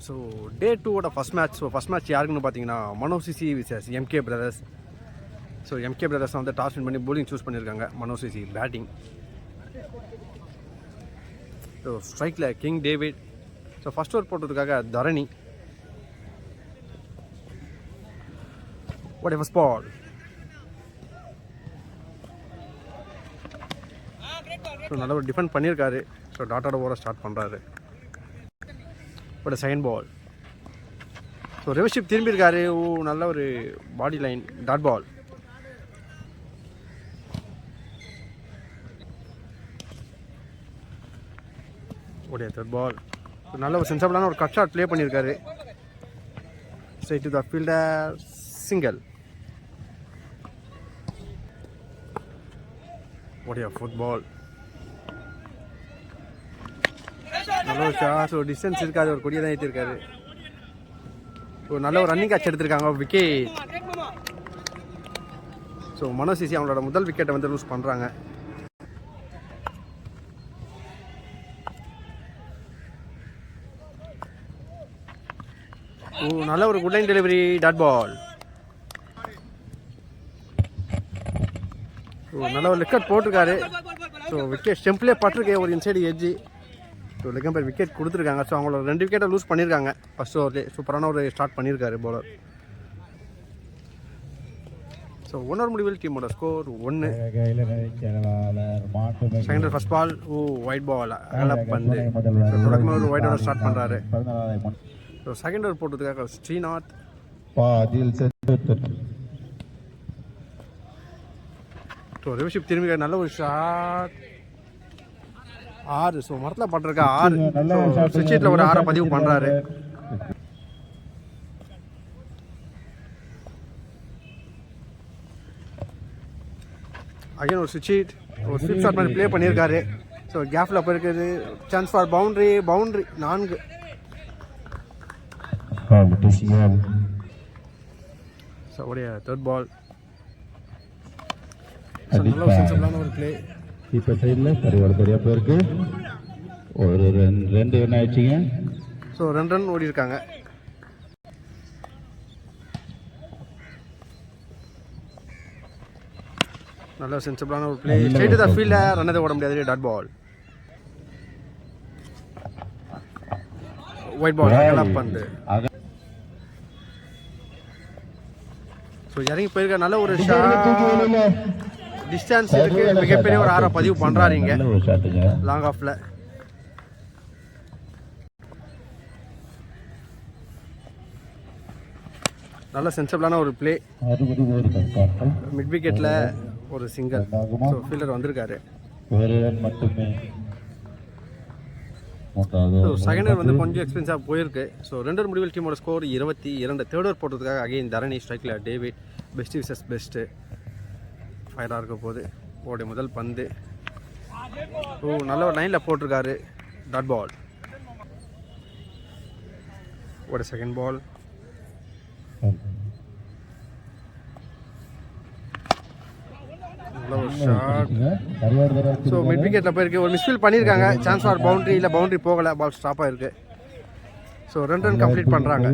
So day 2ஓட first match. So first match யாருக்குன்னு பார்த்தீங்கன்னா Mano CC versus MK brothers. So MK brothers வந்து toss win பண்ணி bowling choose பண்ணியிருக்காங்க. Mano CC batting. ஸோ ஸ்ட்ரைக்கில் king David. So first over போட்டதுக்காக Dharani. What ever ball. So நல்ல ஒரு டிஃபெண்ட் பண்ணியிருக்காரு. ஸோ டாட்டோட ஓவரை ஸ்டார்ட் பண்ணுறாரு. ஒரு செகண்ட் பால். ஸோ ரிவர்ஷிப் திரும்பியிருக்காரு. நல்ல ஒரு பாடி லைன். Dot ball. உடைய தேர்ட் பால். நல்ல ஒரு சென்சபிளான ஒரு கட் ஷாட் ப்ளே பண்ணியிருக்காரு. Straight to the fielder. Single. உடைய ஃபோர்த் பால். நல்ல ஒரு ஷாட். ஒரு டிஸ்டன்ஸ் இருக்காது. ஒரு கொடியை தான் ஏற்றிருக்காரு. ஒரு நல்ல ஒரு ரன்னிங் கேட்ச் எடுத்திருக்காங்க. விக்கெட். ஸோ மனோ சிசி அவங்களோட முதல் விக்கெட்டை வந்து லூஸ் பண்ணுறாங்க. நல்ல ஒரு good line delivery. Dot ball. நல்ல ஒரு விக்கெட் போட்டிருக்காரு. ஸோ விக்கெட் ஸ்டெம்ப்லேயே பட்டிருக்கு. ஒரு இன்சைடு எட்ஜி. ஸோ லெக்கம்பர் விக்கெட் கொடுத்துருக்காங்க. ஸோ அவங்களோட 2 விக்கெட்டை லூஸ் பண்ணியிருக்காங்க ஃபஸ்ட் ஓவர்லேயே. சூப்பரான ஒரு ஸ்டார்ட் பண்ணியிருக்காரு பவுலர். ஸோ 1 ஓவர் முடிவில் டீமோட score 1. Second first ball. Wide ball. பந்து தொடக்கமாக ஒரு ஒயிட் ஓவர் ஸ்டார்ட் பண்ணுறாரு. ஸோ செகண்ட் ஓவர் போட்டதுக்காக ஸ்ரீநாத். ஸோ ரிவர்ஷிப் திரும்பி நல்ல ஒரு ஷாட். 6. ஸோ மரத்தில் பட்டிருக்கா 6. சுவிட்சில் ஒரு 6 பதிவு பண்ணுறாரு. அகைன் ஒரு சுவிட்ச். ஒரு ஸ்லிப் ஷாட் மாதிரி ப்ளே பண்ணியிருக்காரு. ஸோ கேப்பில் போயிருக்குது. Chance for boundary. 4. ஸோ உடைய தேர்ட் பால். நல்ல ஒரு சென்சிபிளான ஒரு பிளே. இப்போ சைடில் பரிவார் சரியாக போயிருக்கு. ஒரு 2 ரன் ஆயிடுச்சிங்க. ஸோ 2 ரன் ஓடி இருக்காங்க. நல்ல சென்சிபிளான ஒரு play. Straight the fielder. Run எதுவும் ஓட முடியாது. Dot ball. ஒயிட் பால். அகலப் பந்து. ஸோ இறங்கி போயிருக்க. நல்ல ஒரு ஷாட். டிஸ்டன்ஸ் இருக்கு. மிகப்பெரிய ஒரு 6 பதிவு பண்றாரு இங்க லாங் ஆஃப்ல. நல்ல சென்சிபிளான ஒரு பிளே. மிட் விக்கெட்ல ஒரு சிங்கிள். ஸோ ஃபீல்டர் வந்திருக்காரு. ஸோ செகண்ட் ஓவர் வந்து கொஞ்சம் எக்ஸ்பென்ஸாக போயிருக்கு. ஸோ 2 ஓவர் முடிவில் டீமோட ஸ்கோர் 22. தேர்ட் ஓவர் போட்டதுக்காக அகைன் தரணி. ஸ்ட்ரைக்கில் டேவிட். Best versus best. ஃபயராக இருக்க போது. ஓடைய முதல் பந்து. நல்ல ஒரு லைனில் போட்டிருக்காரு. Dot ball. ஓட செகண்ட் பால். நல்ல ஒரு ஷாட். ஸோ மிட் விக்கெட்டில் போயிருக்கு. ஒரு மிஸ்ஃபீல் பண்ணியிருக்காங்க. Chance for boundary. இல்லை பவுண்ட்ரி போகலை. பால் ஸ்டாப் ஆகிருக்கு. ஸோ 2 ரன் கம்ப்ளீட் பண்ணுறாங்க.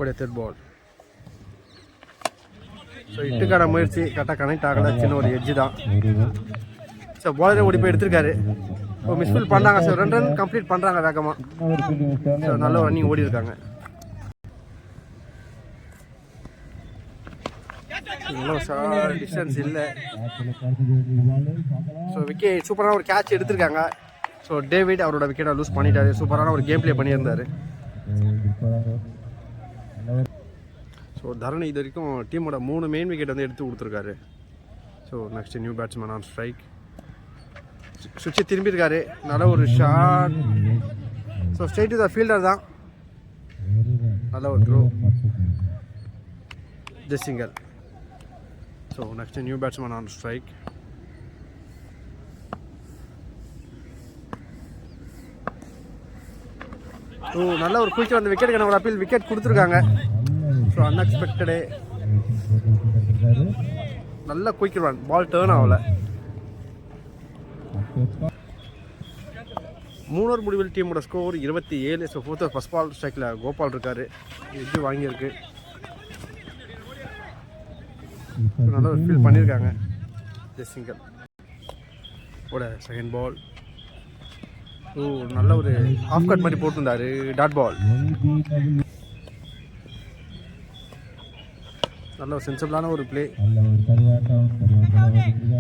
ஓடைய தேர்ட் பால். ஸோ இட்டுக்கான முயற்சி கரெக்டாக கனெக்ட் ஆகலை. சின்ன ஒரு எட்ஜு தான். ஸோ பாலரே ஓடி போய் எடுத்திருக்காரு. ஸோ மிஸ்ஃபீல் பண்ணாங்க. ஸோ 2 ரன் கம்ப்ளீட் பண்ணுறாங்க வேகமாக. ஸோ நல்ல ஒரு ரன்னிங் ஓடி இருக்காங்க. டிஸ்டன்ஸ் இல்லை. So wicket. சூப்பரான ஒரு கேட்ச் எடுத்திருக்காங்க. ஸோ டேவிட் அவரோட விக்கெட்டை லூஸ் பண்ணிட்டாரு. சூப்பரான ஒரு கேம் பிளே பண்ணியிருந்தார். ஸோ தரணி இது வரைக்கும் டீமோட 3 மெயின் விக்கெட் வந்து எடுத்து கொடுத்துருக்காரு. So next new batsman on strike. சுவிட்சை திரும்பியிருக்காரு. நல்ல ஒரு shot. So straight to the fielder தான். நல்ல ஒரு throw. Just single. So next new batsman on strike. நல்ல ஒரு குயிக்காக வந்து விக்கெட் கணவர் அப்பீல் விக்கெட் கொடுத்துருக்காங்க. So unexpected. நல்ல குயிக் ரன். பால் டேர்ன் ஆகலை. 3 ஓவர் முடிவில் டீமோட score 27. So fourth over first ball ஸ்ட்ரைக்கில் கோபால் இருக்கார். எட்ஜு வாங்கியிருக்கு. நல்ல ஒரு ஃபீல் பண்ணியிருக்காங்க. ஜஸ்ட் சிங்கிள் ஓட செகண்ட் பால். நல்ல ஒரு ஆஃப் கட் மாதிரி போட்டிருந்தாரு. Dot ball. நல்ல ஒரு சென்சிபிளான ஒரு play.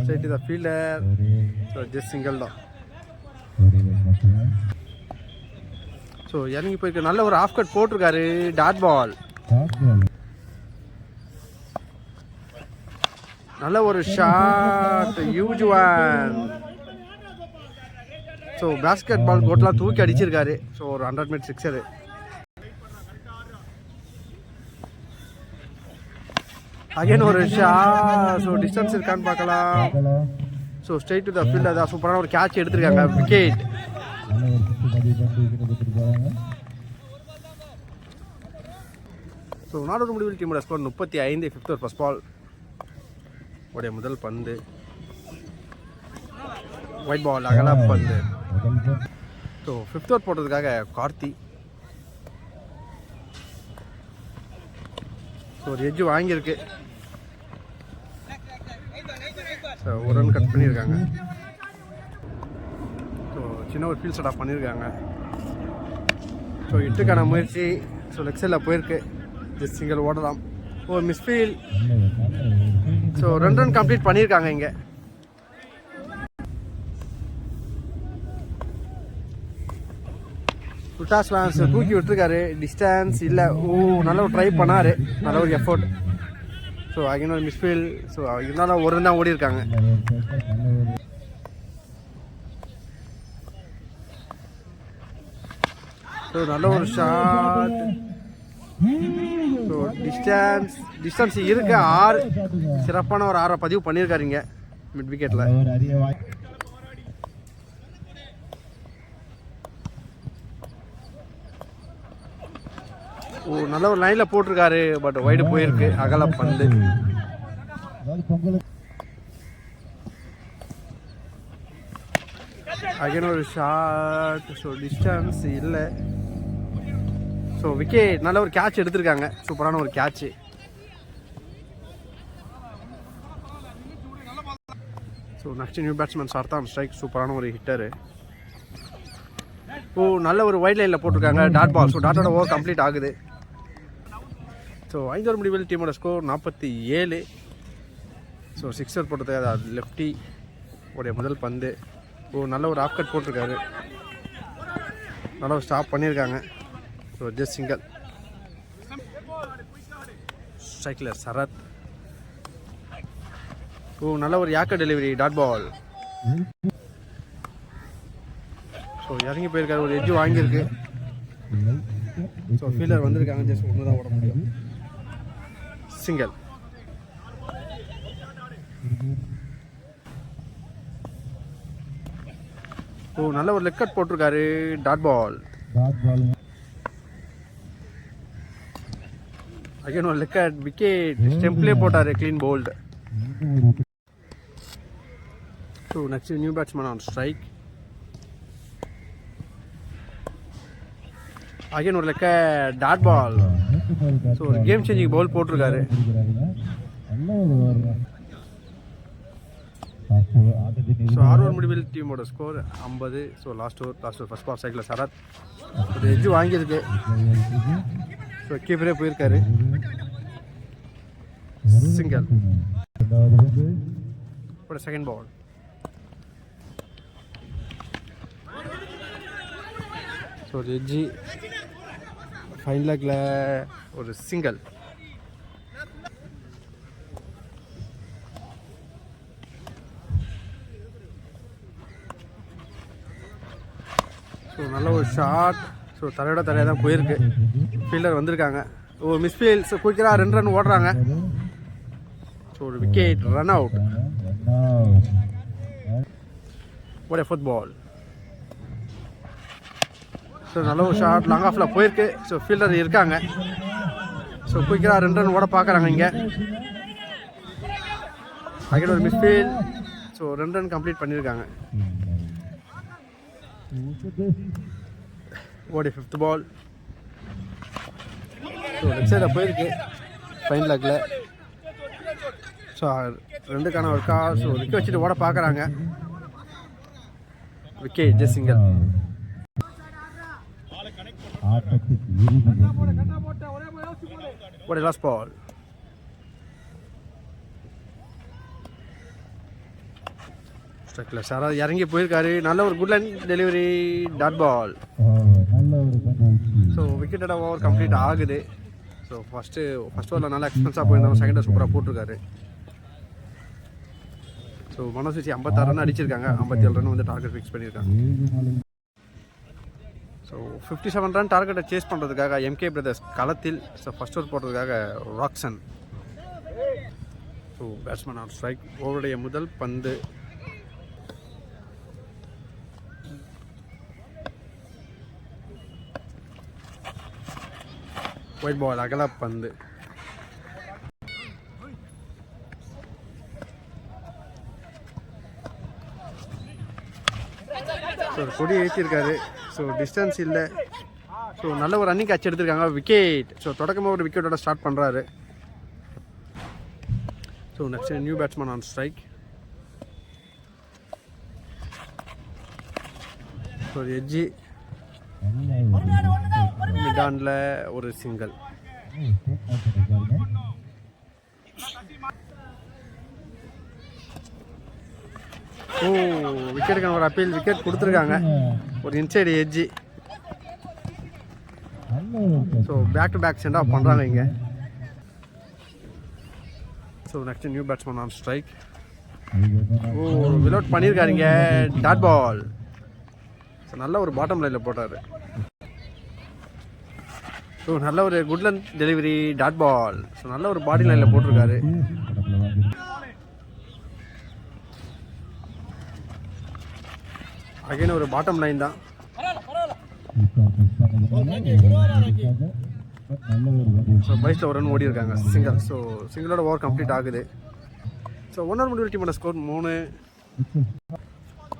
Straight the fielder. So just single தான். ஸோ இறங்கி போயிருக்கு. நல்ல ஒரு ஆஃப் கட் போட்டிருக்காரு. Dot ball. நல்ல ஒரு shot. Huge one. So basket ball கோட்டெலாம் தூக்கி அடிச்சிருக்காரு. ஸோ ஒரு 100 மீட்டர் சிக்ஸரு. அகைன் ஒரு ஷாட். ஸோ டிஸ்டன்ஸ் இருக்கான்னு பார்க்கலாம். So straight to the field. அதான் சூப்பரான ஒரு கேட்ச் எடுத்திருக்காங்க. விக்கெட். ஸோ நாடோட முடிவில் டீமோட score 35. Fifth over first ball உடைய முதல் பந்து. Wide ball. அகல பந்து. ஸோ ஃபிஃப்த் ஓவர் போட்டதுக்காக கார்த்தி. ஸோ ஒரு எட்ஜு வாங்கியிருக்கு. ஸோ ஒரு ரன் கட் பண்ணியிருக்காங்க. ஸோ சின்ன ஒரு ஃபீல்ட் செட்டப் பண்ணியிருக்காங்க. ஸோ இட்டுக்கான முயற்சி. ஸோ லெக் சைடில் போயிருக்கு. ஜஸ்ட் சிங்கிள் ஓடலாம். ஓ மிஸ்ஃபீல். ஸோ 2 ரன் கம்ப்ளீட் பண்ணியிருக்காங்க இங்கே. புட்டாஸ் லான்ஸ் தூக்கி விட்டுருக்காரு. டிஸ்டன்ஸ் இல்லை. நல்ல ஒரு ட்ரை பண்ணார். நல்ல ஒரு எஃபோர்ட். ஸோ அகைன் ஒரு மிஸ்ஃபீல். ஸோ இருந்தாலும் ஒரு ரன் தான் ஓடி இருக்காங்க. ஸோ நல்ல ஒரு ஷாட். ஸோ டிஸ்டன்ஸ் இருக்கு 6. சிறப்பான ஒரு 6 பதிவு பண்ணியிருக்காருங்க மிட் விக்கெட்டில். நல்ல ஒரு லைனில் போட்டிருக்காரு. பட் வைடு போயிருக்கு. அகல பந்து. அகைன் ஒரு ஷாட். ஸோ டிஸ்டன்ஸ் இல்லை. So wicket. நல்ல ஒரு கேட்ச் எடுத்திருக்காங்க. சூப்பரான ஒரு catch. So next new batsman சர்தான் ஸ்ட்ரைக். சூப்பரான ஒரு ஹிட்டரு. நல்ல ஒரு வைட் லைனில் போட்டிருக்காங்க. Dot ball. ஸோ டாட்டோட ஓவர் கம்ப்ளீட் ஆகுது. ஸோ 5 ஓவர் முடிவில் டீமோட ஸ்கோர் 47. ஸோ 6 ஓவர் போட்டது அது லெஃப்டி உடைய முதல் பந்து. நல்ல ஒரு ஆஃப் கட் போட்டிருக்காரு. நல்ல ஒரு ஸ்டாப் பண்ணியிருக்காங்க. So just single. ஸ்ட்ரைக்கில் சரத். நல்ல ஒரு yorker delivery. Dot ball. So இறங்கி போயிருக்காரு. ஒரு எட்ஜு வாங்கியிருக்கு. ஸோ ஃபீல்டர் வந்திருக்காங்க. ஜஸ்ட் ஒன்று தான் ஓட முடியும். சிங்கிள். நல்ல ஒரு லெக் கட் போட்டிருக்காரு. Dot ball. அகைன் ஒரு லெக் கட். விக்கெட். ஸ்டெம்ப்லேயே போட்டார். Clean bowled. So next new batsman on strike. Again ஒரு லெக்க டாட் பால். ஸோ ஒரு கேம் சேஞ்சிங் பால் போட்டிருக்காரு. ஸோ 6 ஓவர் முடிவில் டீமோட score 50. So last over first ball சைக்கிள் சரத் ஒரு எட்ஜு வாங்கியிருக்கு. ஸோ கீப்பரே போயிருக்காரு. சிங்கிள். Second ball. ஸோ ஒரு எட்ஜி. ஃபைன் லெக்கில் ஒரு சிங்கிள். ஸோ நல்ல ஒரு ஷாட். ஸோ தலையாக தான் போயிருக்கு. ஃபீல்டர் வந்திருக்காங்க. மிஸ்ஃபீல். ஸோ குயிக்கராக 2 ரன் ஓடுறாங்க. ஸோ ஒரு விக்கெட். Run out. ஒரு ஃபுட்பால். ஸோ நல்ல ஒரு ஷாட். லாங் ஆஃபில் போயிருக்கு. ஸோ ஃபீல்டர் இருக்காங்க. ஸோ குயிக்கராக 2 ரன் ஓட பார்க்குறாங்க இங்கே. அகைன் ஒரு மிஸ்ஃபீல். ஸோ 2 ரன் கம்ப்ளீட் பண்ணியிருக்காங்க. ஓடி 5th பால். ஸோ லெஃப்ட் சைடில் போயிருக்கு ஃபைன் லெக்கில். ஸோ 2க்கான ஒர்க்கா. ஸோ விக்கெட் வச்சுட்டு ஓட பார்க்குறாங்க. Wicket, just single. ஓடி லாஸ்ட் பால். ஸ்ட்ரைக்கில் சாரா இறங்கி போயிருக்காரு. நல்ல ஒரு good line delivery, dot ball. So விக்கெட்டோட ஓவர் கம்ப்ளீட் ஆகுது. ஸோ ஃபஸ்ட் ஓவரில் நல்லா எக்ஸ்பென்ஸாக போயிருந்தாலும் செகண்ட் ஓவர் சூப்பராக போட்டிருக்காரு. ஸோ மனோஜ் வச்சு 56 ரன் அடிச்சிருக்காங்க. 57 ரன் வந்து டார்கெட் ஃபிக்ஸ் பண்ணியிருக்காங்க. ஸோ 57 ரன் டார்கெட்டை சேஸ் பண்ணுறதுக்காக எம்கே பிரதர்ஸ் களத்தில். ஸோ ஃபஸ்ட் ஓவர் போடுறதுக்காக Rakshan. So batsman on strike. ஓவருடைய முதல் பந்து. ஒயிட் பால், அகல பந்து. ஸோ கொடி ஏற்றிருக்காரு. ஸோ டிஸ்டன்ஸ் இல்லை. ஸோ நல்ல ஒரு ரன்னிங் கேட்ச் எடுத்திருக்காங்க. விக்கெட். ஸோ தொடக்கமாக ஒரு விக்கெட்டோட ஸ்டார்ட் பண்ணுறாரு. So next new batsman on strike. So edge மிடானில் ஒரு சிங்கிள். ஓ விக்கெட்டுக்கான ஒரு அப்பீல். விக்கெட் கொடுத்துருக்காங்க. ஒரு inside edge. So back to back sent off பண்ணுறாங்க இங்கே. So next new batsman on strike. ஓ வில் அவுட் பண்ணியிருக்காருங்க. Dot ball. ஸோ நல்ல ஒரு பாட்டம் லைனில் போட்டார். ஸோ நல்ல ஒரு good line delivery, dot ball. So நல்ல ஒரு பாடி லைனில் போட்டிருக்காரு. அகைன் ஒரு பாட்டம் லைன் தான். ஸோ பைஸில் ஒரு ரன் ஓடி இருக்காங்க. சிங்கிள். ஸோ சிங்கிளோட ஓவர் கம்ப்ளீட் ஆகுது. ஸோ 1 ஓவர் முடிவு டீமோட ஸ்கோர் 3.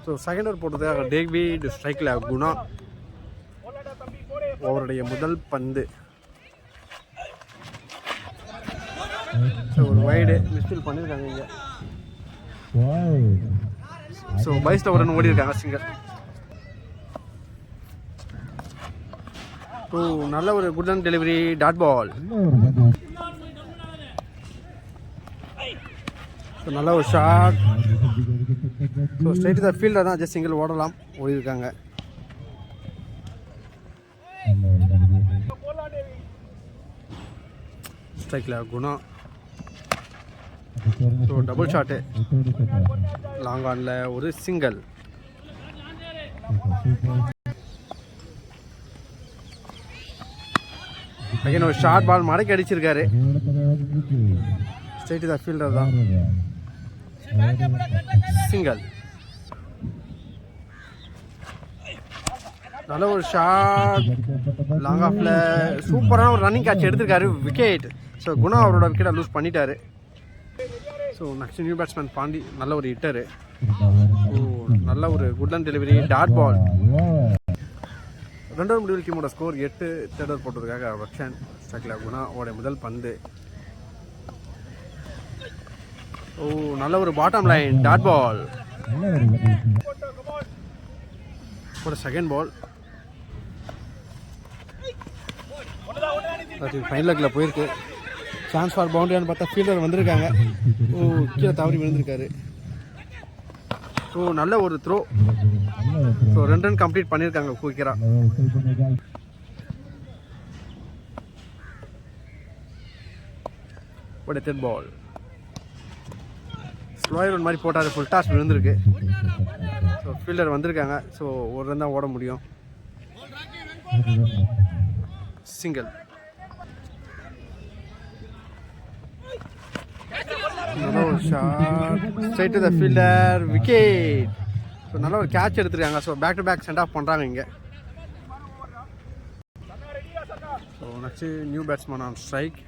ஸோ செகண்ட் ஓவர் போட்டதுக்காக டேவிட் ஸ்ட்ரைக்கில் குணா. ஓவருடைய முதல் பந்து. ஸோ ஒரு வைடு மிஸ்ஃபீல் பண்ணியிருக்காங்க இங்கே. ஸோ பைஸில் ஒரு ரன் ஓடி இருக்காங்க. சிங்கிள். ஸோ நல்ல ஒரு good run delivery, dot ball. So நல்ல ஒரு shot. So straight the fielder தான். ஜஸ்ட் சிங்கிள் ஓடலாம். ஓடி இருக்காங்க. ஸ்ட்ரைக்கில் Guna. So double shot. Long ஆனில் ஒரு சிங்கிள். அகைன் ஒரு ஷார்ட் பால் மடக்கி அடிச்சிருக்காரு. ஸ்ட்ரைட் த ஃபீல்டர் தான். சிங்கிள். நல்ல ஒரு ஷாட். லாங் ஆஃப்ல சூப்பரான ஒரு ரன்னிங் கேட்ச் எடுத்திருக்காரு. விக்கெட். ஸோ குணா அவரோட விக்கெட்டை லூஸ் பண்ணிட்டாரு. So next new batsman Pandi. நல்ல ஒரு ஹிட்டரு. ஸோ நல்ல ஒரு good line delivery, dot ball. 2வது முடிவில் டீமோட ஸ்கோர் 8. தேர்ட் ஓவர் போட்டதுக்காக ரக்ஷன். ஸ்ட்ரைக்கில் குணா. ஓட முதல் பந்து. ஓ நல்ல ஒரு பாட்டம் லைன், டாட் பால். ஒரு செகண்ட் பால். அது ஃபைன் லெக்கில் போயிருக்கு. சான்ஸ் ஃபார் பவுண்டரியான்னு பார்த்தா ஃபீல்டர் வந்திருக்காங்க. ஓ கீழே தவறி விழுந்திருக்காரு. ஸோ நல்ல ஒரு த்ரோ. ஸோ 2 ரன் கம்ப்ளீட் பண்ணியிருக்காங்க குயிக்கராக. ஒரு தேர்ட் பால். ஸ்லோயர் ரன் மாதிரி போட்டார். ஃபுல் டாஸ் விழுந்திருக்கு. ஸோ ஃபீல்டர் வந்திருக்காங்க. ஸோ ஒரு ரன் தான் ஓட முடியும். Single. Shot. Straight to the fielder. Wicket. So நல்ல ஒரு கேட்ச் எடுத்துருக்காங்க. So back to back sent off பண்ணுறாங்க இங்கே. So next new batsman on strike.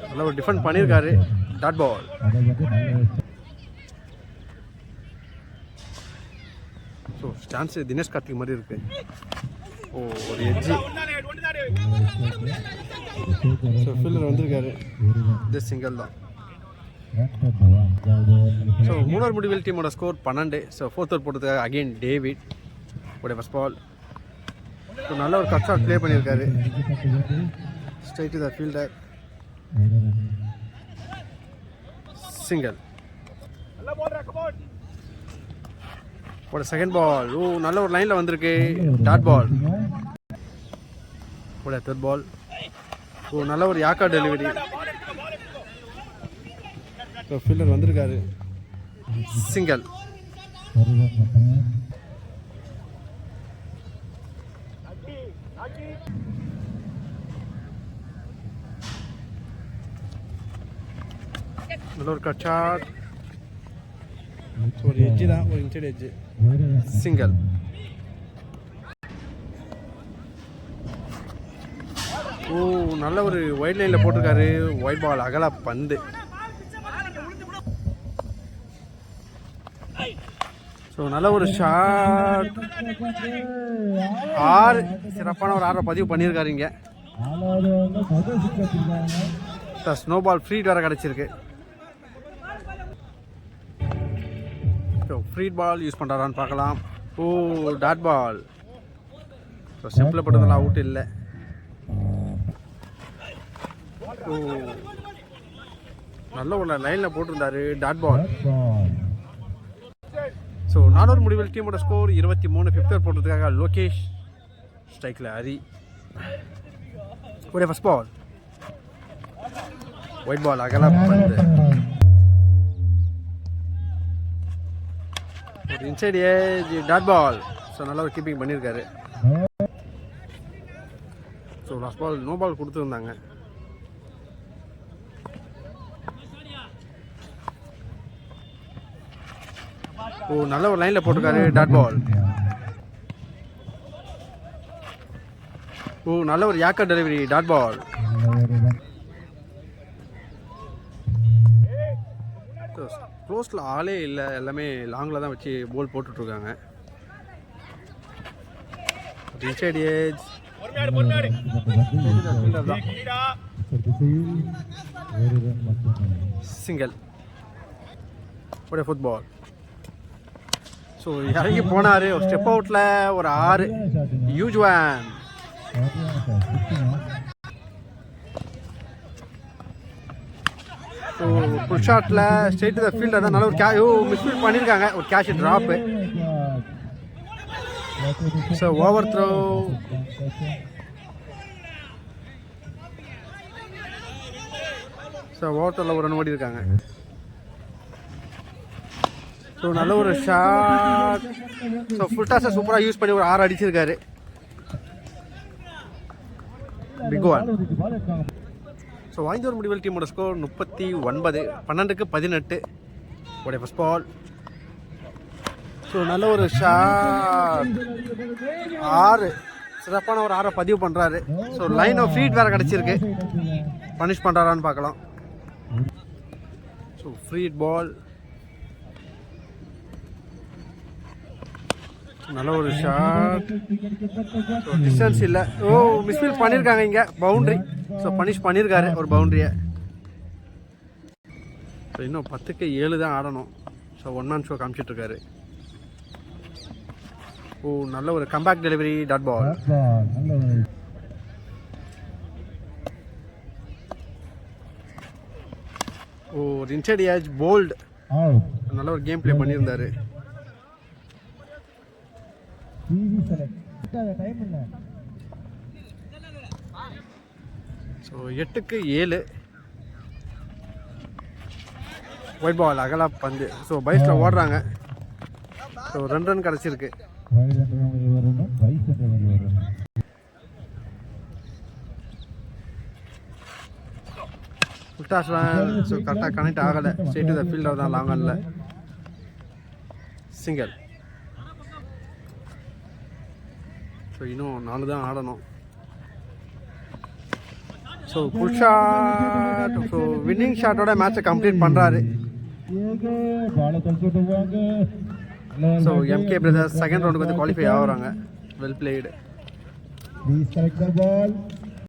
நல்ல ஒரு டிஃபெண்ட் பண்ணியிருக்காரு. Dot ball. So chance Dinesh Karthik மாதிரி இருக்கு. ஓ ஒரு எட்ஜி. ஸோ ஃபீல்டர் வந்திருக்காரு. இது சிங்கிள் தான். ஸோ மூணாவது முடிவில் டீமோட ஸ்கோர் 12. ஸோ ஃபோர்த் ஓவர் போட்டதுக்காக அகெயின் டேவிட் உடைய ஃபர்ஸ்ட் பால். ஸோ நல்ல ஒரு கட் ஷாட் ப்ளே பண்ணியிருக்காரு. Straight to the fielder. Single. ஒரு செகண்ட் பால். ஓ நல்ல ஒரு லைனில் வந்திருக்கு. Dot ball. ஒரு தேர்ட் பால். ஓ நல்ல ஒரு யாக்கா டெலிவரி. ஸோ ஃபீல்டர் வந்திருக்காரு. சிங்கிள். நல்ல ஒரு கட் ஷாட். ஒரு எட்ஜு தான், ஒரு இன்சைட் எட்ஜு. சிங்கிள். ஓ நல்ல ஒரு ஒயிட் லைனில் போட்டிருக்காரு. ஒயிட் பால் அகல பந்து. ஸோ நல்ல ஒரு ஷாட். 6 சிறப்பான ஒரு 6 பதிவு பண்ணியிருக்காரு. இங்கே ஸ்னோ பால் ஃப்ரீட் வேறு கிடச்சிருக்கு. ஸோ ஃப்ரீட் பால் யூஸ் பண்ணுறாரான்னு பார்க்கலாம். O dot ball. ஸோ ஸ்டெப்பில் போட்டதெல்லாம் அவுட் இல்லை. ஓ நல்ல ஒரு லைனில் போட்டிருந்தாரு. Dot ball. ஸோ 4 முடிவில் டீமோட ஸ்கோர் 23. ஃபிஃப்த் ஓவர் போட்டதுக்காக லோகேஷ். ஸ்ட்ரைக்கில் ஹரி. ஒரே ஃபர்ஸ்ட் பால். ஒயிட் பால் அகல பந்து. ஒரு inside edge. Dot ball. So நல்ல ஒரு கீப்பிங் பண்ணியிருக்காரு. So last ball no ball கொடுத்துருந்தாங்க. ஓ நல்ல ஒரு லைனில் போட்டிருக்காரு. Dot ball. ஓ நல்ல ஒரு யாக்கா டெலிவரி. டாட் பால். க்ளோஸில் ஆளே இல்லை. எல்லாமே லாங்கில் தான் வச்சு போல் போட்டுட்ருக்காங்க. Inside edge. சிங்கிள். ஒரே ஃபுட்பால். ஸோ இறங்கி போனார். ஒரு ஸ்டெப் அவுட்டில் ஒரு 6. யூஜ்வான். ஸோ ஃபுல் ஷாட்டில் ஸ்ட்ரெயிட் டு த ஃபீல்டர் தான். நல்ல ஒரு மிஸ்ஃபீல்ட் பண்ணியிருக்காங்க. ஒரு catch drop. So over throw. So over த்ரோவில் ஒரு ரன் ஓடி இருக்காங்க. ஸோ நல்ல ஒரு ஷாட். ஸோ ஃபுல் டாஸை சூப்பராக யூஸ் பண்ணி ஒரு 6 அடிச்சிருக்காரு. Big one. ஸோ 5 ஓவர் முடிவில் டீமோட ஸ்கோர் 39. 12க்கு 18. உடைய ஃபர்ஸ்ட் பால். ஸோ நல்ல ஒரு ஷாட். 6 சிறப்பான ஒரு 6 பதிவு பண்ணுறாரு. ஸோ லைன் ஆஃப் ஃபீட் வேறு கிடச்சிருக்கு. பனிஷ் பண்ணுறாரான்னு பார்க்கலாம். ஸோ ஃப்ரீட் பால். நல்ல ஒரு ஷாட். ஸோ டிஸ்டன்ஸ் இல்லை. ஓ மிஸ்ஃபீல்ட் பண்ணியிருக்காங்க இங்கே. பவுண்ட்ரி. ஸோ பனிஷ் பண்ணியிருக்காரு ஒரு பவுண்ட்ரியை. ஸோ இன்னும் 10க்கு 7 தான் ஆடணும். ஸோ 1 மேன் ஷோ காமிச்சிட்ருக்காரு. ஓ நல்ல ஒரு கம்பேக் டெலிவரி. Dot ball. ஓ ஒரு இன்சைட் ஏஜ் போல்டு. நல்ல ஒரு கேம் பிளே பண்ணியிருந்தாரு. ஸோ 8க்கு 7. ஒயிட் பால் அகலா பந்து. ஸோ பைஸில் ஓடுறாங்க. ஸோ 2 ரன் கிடச்சிருக்கு. டாஸ் ரன். ஸோ கரெக்டாக கனெக்ட் ஆகலை. ஸ்ட்ரெயிட் டு த ஃபீல்டர் தான் லாங் ஆனில். சிங்கிள். ஸோ இன்னும் 4 தான் ஆடணும். So full shot. So winning ஷாட்டோட மேட்சை கம்ப்ளீட் பண்ணுறாரு. ஸோ எம்கே பிரதர்ஸ் செகண்ட் ரவுண்டுக்கு வந்து குவாலிஃபை ஆகுறாங்க. Well blade. Please select the ball.